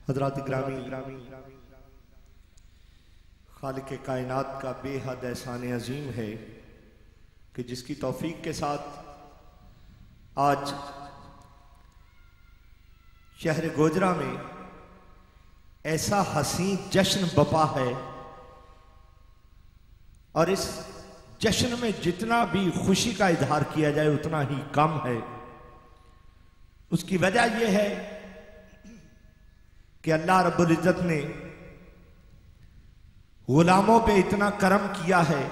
हज़रात ग्रामी, खालिक कायनात का बेहद एहसान अजीम है कि जिसकी तौफीक के साथ आज शहर गोजरा में ऐसा हसीन जश्न बपा है और इस जश्न में जितना भी खुशी का इजहार किया जाए उतना ही कम है। उसकी वजह यह है कि अल्लाह रब्बुल इज्जत ने गुलामों पे इतना करम किया है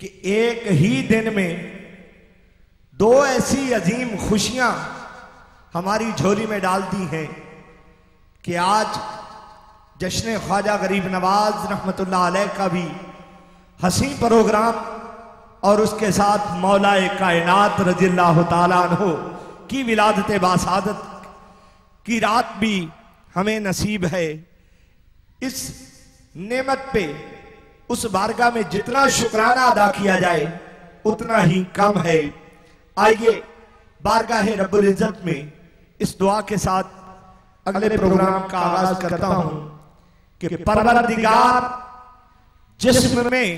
कि एक ही दिन में दो ऐसी अजीम खुशियां हमारी झोली में डाल दी हैं कि आज जश्न ख्वाजा गरीब नवाज रहमतुल्लाह अलैह का भी हसी प्रोग्राम और उसके साथ मौलाए कायनात रज़ियल्लाहु ताला अन्हु की विलादत बासादत की रात भी हमें नसीब है। इस नेमत पे उस बारगाह में जितना शुक्राना अदा किया जाए उतना ही कम है। आइए बारगाह रब्बुल इज्जत में इस दुआ के साथ अगले प्रोग्राम का आगाज करता हूं कि परवरदिगार जिस्म में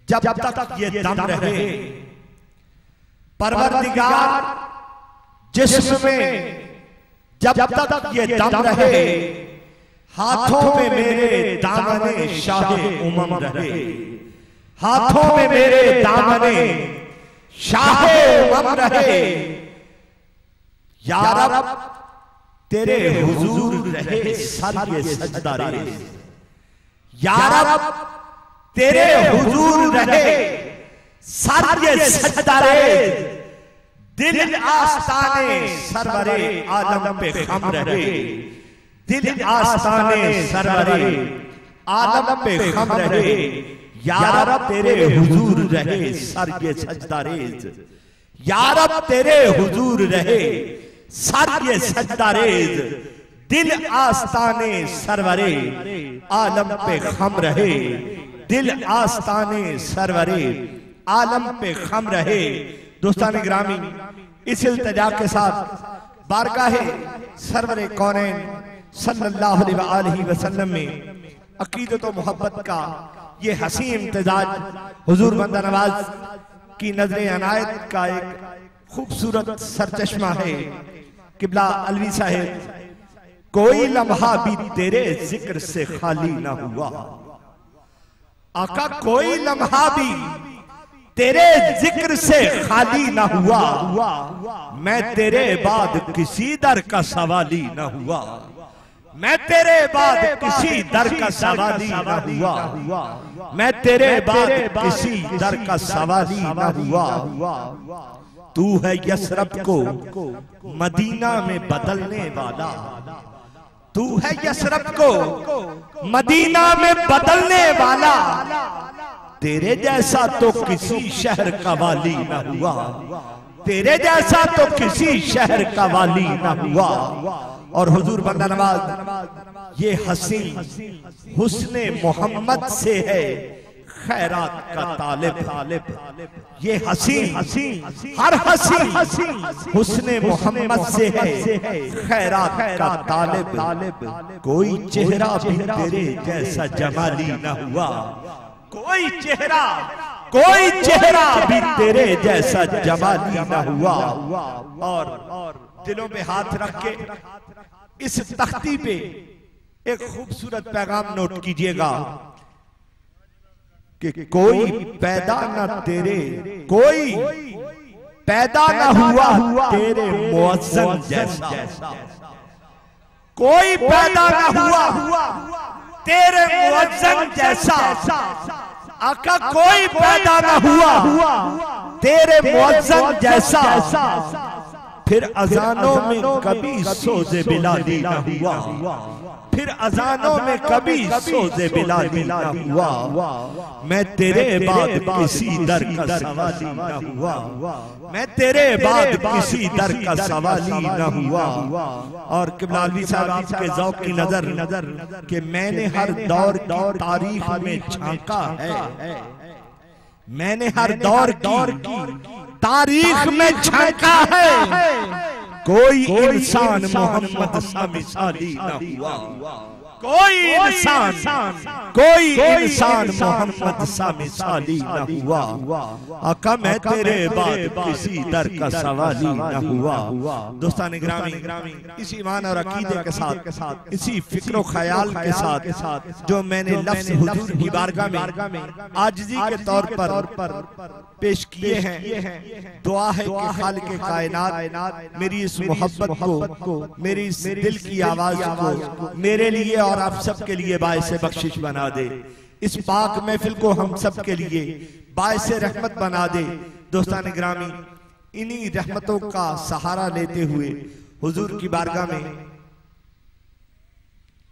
जब तक ये दम रहे, परवरदिगार जिस्म में जब तक ये दम रहे, हाथों में मेरे दामने शाहे उमम रहे, हाथों में मेरे दामने शाहे उमम रहे। या रब तेरे हुजूर रहे सर ये सजदा रेज़, या रब तेरे हुजूर रहे सर ये सजदा रेज़। दिल आस्ताने सरवरे आलम पे खम रहे, दिल आस्ताने सरवरे आलम पे खम रहे। या रब तेरे हुजूर रहे सर ये सजदा रेज़, या रब तेरे हुजूर रहे सर ये सजदा रेज़। दिल आस्ताने सरवरे आलम पे खम रहे, दिल आस्ताने सरवरे आलम पे खम रहे। दोस्तान ग्रामी, इस इल्तिजा के साथ बारगाह सरवरे कौनैन सल्लल्लाहु अलैहि वसल्लम में अकीदत व मोहब्बत का ये हसी इम्तिजाज हुजूर बंदा नवाज की नजर अनायत का एक खूबसूरत सरचश्मा है। किबला अलवी साहिब, कोई लम्हा भी तेरे जिक्र से खाली ना हुआ, आका कोई लम्हा भी तेरे जिक्र से खाली ना हुआ। मैं तेरे बाद किसी दर का सवाली ना हुआ, मैं तेरे बाद किसी दर का सवाली ना हुआ, मैं तेरे बाद किसी दर का सवाली ना हुआ। तू है यसरब को मदीना में बदलने वाला, तू है यसरब को मदीना में बदलने वाला, तेरे जैसा तो किसी शहर का वाली न हुआ, तेरे जैसा तो किसी शहर का वाली न हुआ। और हुजूर बंदा नवाज ये हसीन हुस्ने मोहम्मद से है खैरात का तालिब, ये हसीन हर हसीन हुस्ने मोहम्मद से है खैरात का तालिब। कोई चेहरा भी तेरे जैसा जमाली न हुआ, कोई चेहरा भी तेरे जैसा जमाली न हुआ। और दिलों पे हाथ रख के इस तख्ती पे एक खूबसूरत पैगाम नोट कीजिएगा कि कोई पैदा न तेरे, कोई पैदा न हुआ तेरे मुअज्जन जैसा, कोई पैदा न हुआ तेरे मुअज्जन जैसा। आका कोई पैदा न हुआ तेरे मुअज्जन जैसा। फिर अजानों में कभी सोज़े बिलाली न हुआ, फिर अजानों में कभी सोज़े बिलाली न हुआ। मैं तेरे बाद किसी दर का सवाली न हुआ, मैं तेरे बाद किसी दर का सवाली न हुआ। और किबलालवी साहब के ज़ौक़ की नजर कि मैंने हर दौर की तारीख में झांका है, मैंने हर दौर की तारीख में झांका है, कोई इंसान मोहम्मद सा मिसाली न हुआ, कोई इंसान मोहम्मद सा मिसाली न हुआ। आका मैं तेरे बाद किसी दर का सवाली न हुआ। दोस्तान गिरामी, इसी ईमान और अकीदे के साथ, इसी फिक्र ख्याल के साथ जो मैंने लफ्ज़ हुजूर की बारगाह में आजिज़ी के तौर पर पेश किए हैं, दुआ है कि खालिक कायनात मेरी इस मोहब्बत को, मेरी इस दिल की आवाज को मेरे लिए और आप सब के लिए बायसे बख्शिश बना दे, इस पाक महफिल को हम सब के लिए बायसे रहमत बना दे। दोस्तान गिरामी, इन्हीं रहमतों का सहारा लेते हुए हुजूर की बारगाह में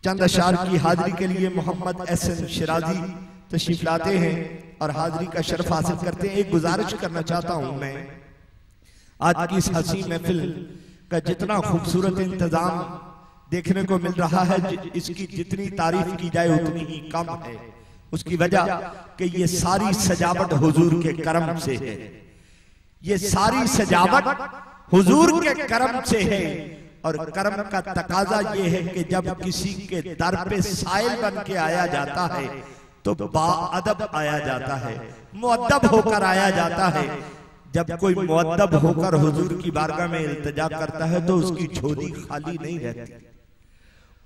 चंद अशार की हाजिरी के लिए मोहम्मद एहसन शिराजी तशरीफ लाते हैं और हाजिरी का शर्फ हासिल करते हैं। एक गुजारिश करना चाहता हूं मैं, आज की इस हसी महफिल का जितना खूबसूरत इंतजाम देखने को मिल रहा है, इसकी जितनी तारीफ की जाए उतनी ही कम है। उसकी वजह कि ये सारी सजावट हुजूर के करम से है, ये सारी सजावट हुजूर के करम से है। और करम का तकाजा ये है कि जब किसी के दर पे साइल बन के आया जाता है तो बाअदब आया जाता है, मुअद्दब होकर आया जाता है। जब कोई मुअद्दब होकर हुजूर की बारगाह में इल्तिजा करता है तो उसकी झोली खाली नहीं रहती,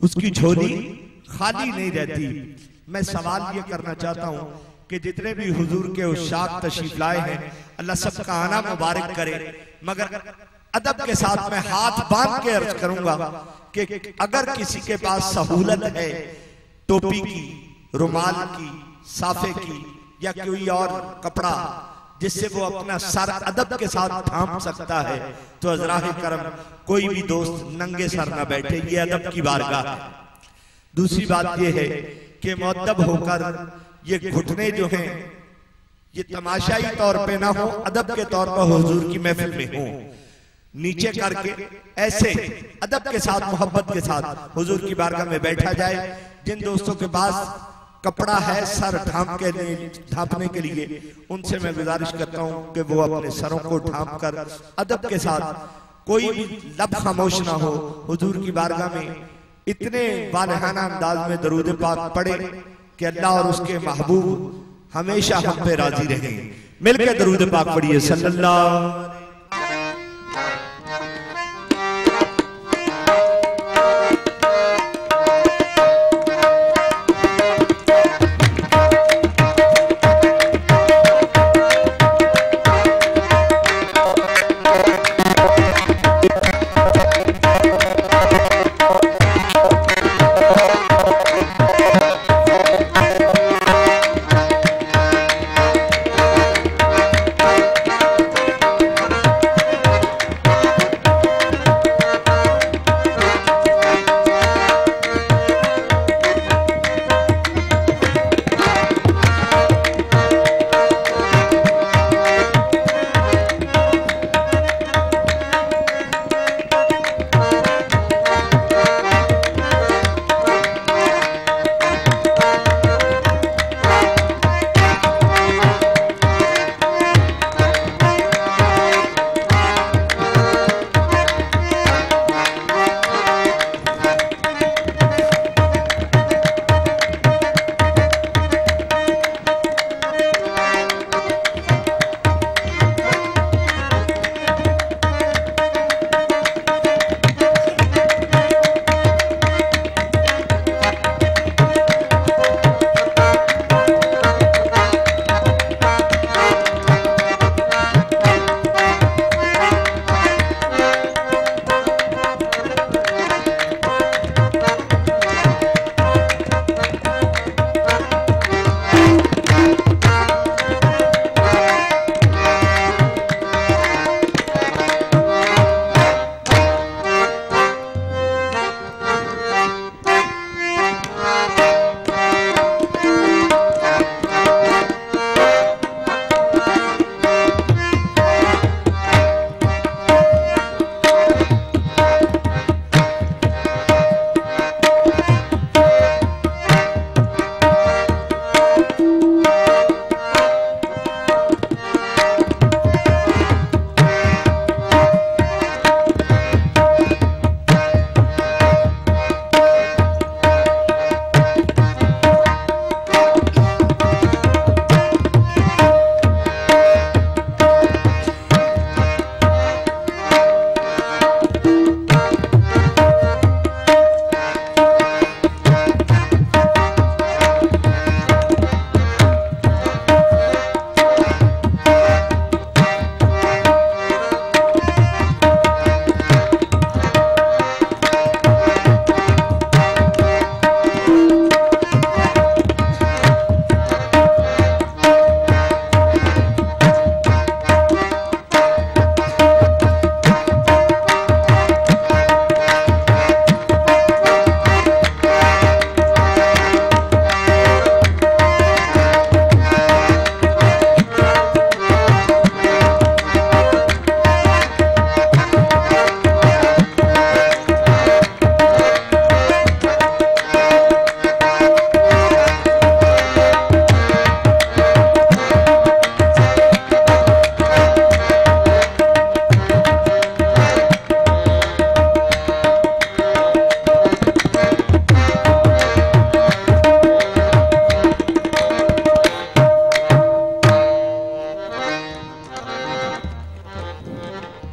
उसकी झोली खाली नहीं रहती। मैं सवाल ये करना चाहता हूं कि जितने भी हुजूर के उशाक तशरीफ लाए हैं, अल्लाह सबका आना मुबारक करे। मगर अदब के साथ मैं हाथ बांध के अर्ज करूंगा कि अगर किसी के पास सहूलत है टोपी की, रुमाल की, साफे की या कोई और कपड़ा जिससे वो अपना सर अदब के साथ थाम सकता है तो अज़राह करम कोई भी दोस्त नंगे सर ना बैठे, ये अदब की बारगाह है। दूसरी बात ये है कि मुअद्दब होकर ये घुटने जो हैं ये तमाशाई तौर पे ना हो, अदब के तौर पर हुजूर की महफिल में हो, नीचे करके ऐसे अदब के साथ मोहब्बत के साथ हुजूर की बारगाह में बैठा जाए। जिन दोस्तों के पास कपड़ा है सर ढांपने के लिए, उनसे मैं गुजारिश करता हूं कि वो अपने सरों को ढांप कर अदब के साथ कोई भी लब खामोश ना हो, हुजूर की बारगाह में इतने वालहाना अंदाज में दरूद पाक पढ़े कि अल्लाह और उसके महबूब हमेशा हम पे राजी रहें। मिलकर दरूद पाक पढ़िए सल्लल्लाहु।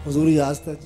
हुजूर आज तक